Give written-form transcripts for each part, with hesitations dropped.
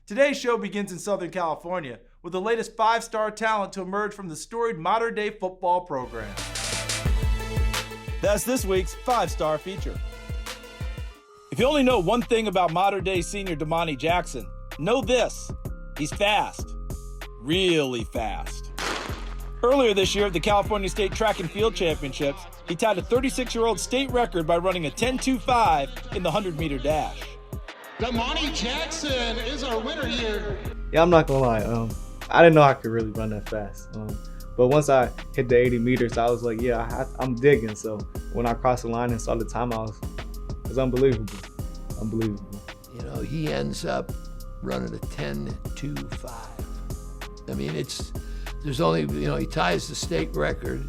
Today's show begins in Southern California with the latest 5-star talent to emerge from the storied Mater Dei football program. That's this week's 5-star feature. If you only know one thing about Mater Dei senior Domani Jackson, know this: he's fast. Really fast. Earlier this year at the California State Track and Field Championships, he tied a 36-year-old state record by running a 10.25 in the 100-meter dash. Domani Jackson is our winner here. Yeah, I'm not gonna lie. I didn't know I could really run that fast. But once I hit the 80 meters, I was like, yeah, I'm digging. So when I crossed the line and saw the time, it was unbelievable. Unbelievable. You know, he ends up running a 10.25. I mean, there's only, he ties the state record.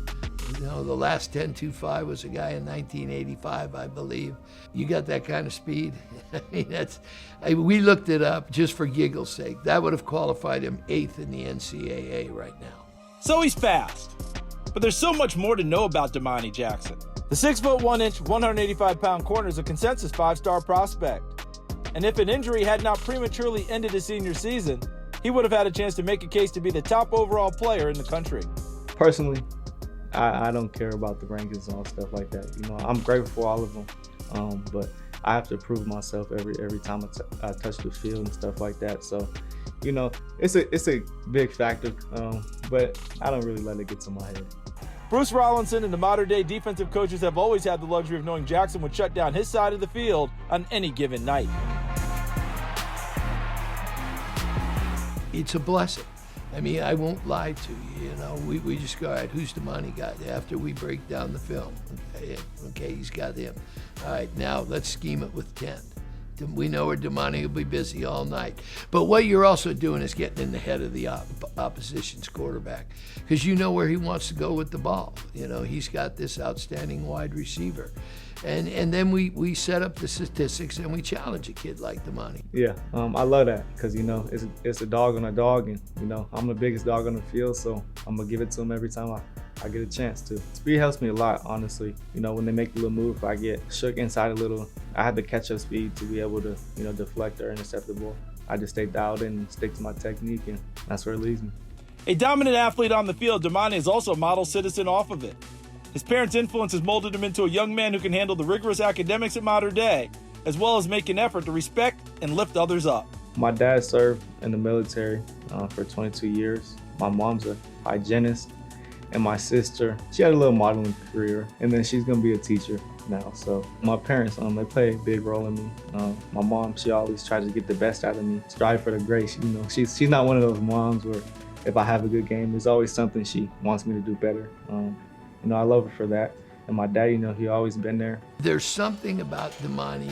The last 10.25 was a guy in 1985, I believe. You got that kind of speed? I mean, we looked it up just for giggle's sake. That would have qualified him 8th in the NCAA right now. So he's fast. But there's so much more to know about Domani Jackson. The 6'1", 185-pound corner is a consensus 5-star prospect. And if an injury had not prematurely ended his senior season, he would have had a chance to make a case to be the top overall player in the country. Personally, I don't care about the rankings and all stuff like that. I'm grateful for all of them, but I have to prove myself every time I touch the field and stuff like that. So, it's a big factor, but I don't really let it get to my head. Bruce Rollinson and the Mater Dei defensive coaches have always had the luxury of knowing Jackson would shut down his side of the field on any given night. It's a blessing. I mean, I won't lie to you, we just go, all right, who's Domani got? After we break down the film, okay, he's got him. All right, now let's scheme it with 10. We know where Domani will be busy all night. But what you're also doing is getting in the head of the opposition's quarterback, because you know where he wants to go with the ball. He's got this outstanding wide receiver. And then we set up the statistics and we challenge a kid like Domani. Yeah, I love that because, it's a dog on a dog, and, I'm the biggest dog on the field, so I'm going to give it to him every time I get a chance to. Speed helps me a lot, honestly. When they make a little move, I get shook inside a little. I have to catch up speed to be able to, deflect or intercept the ball. I just stay dialed in and stick to my technique, and that's where it leads me. A dominant athlete on the field, Domani is also a model citizen off of it. His parents' influence has molded him into a young man who can handle the rigorous academics at Mater Dei, as well as make an effort to respect and lift others up. My dad served in the military for 22 years. My mom's a hygienist, and my sister, she had a little modeling career, and then she's gonna be a teacher now. So my parents, they play a big role in me. My mom, she always tries to get the best out of me, strive for the great. She's not one of those moms where if I have a good game, there's always something she wants me to do better. I love her for that. And my dad, he always been there. There's something about Domani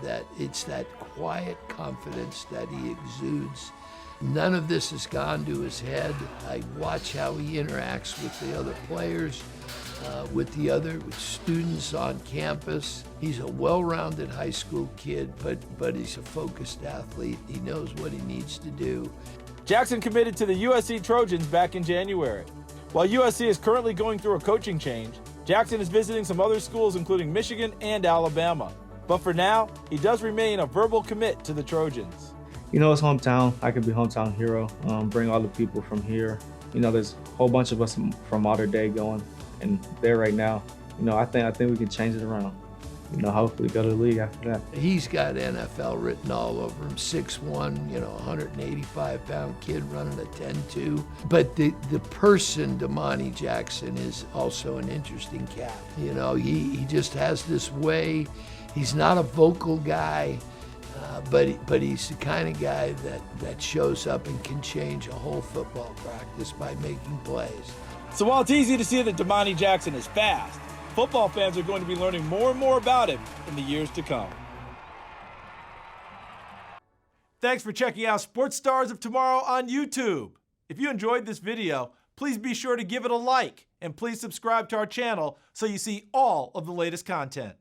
that it's that quiet confidence that he exudes. None of this has gone to his head. I watch how he interacts with the other players, with students on campus. He's a well-rounded high school kid, but he's a focused athlete. He knows what he needs to do. Jackson committed to the USC Trojans back in January. While USC is currently going through a coaching change, Jackson is visiting some other schools including Michigan and Alabama. But for now, he does remain a verbal commit to the Trojans. It's hometown. I could be hometown hero, bring all the people from here. There's a whole bunch of us from Mater Dei going, and there right now. I think we can change it around. Hopefully go to the league after that. He's got NFL written all over him. 6'1", 185-pound kid running a 10.2. But the person, Domani Jackson, is also an interesting cat. He just has this way. He's not a vocal guy, but he's the kind of guy that shows up and can change a whole football practice by making plays. So while it's easy to see that Domani Jackson is fast, football fans are going to be learning more and more about him in the years to come. Thanks for checking out Sports Stars of Tomorrow on YouTube. If you enjoyed this video, please be sure to give it a like, and please subscribe to our channel so you see all of the latest content.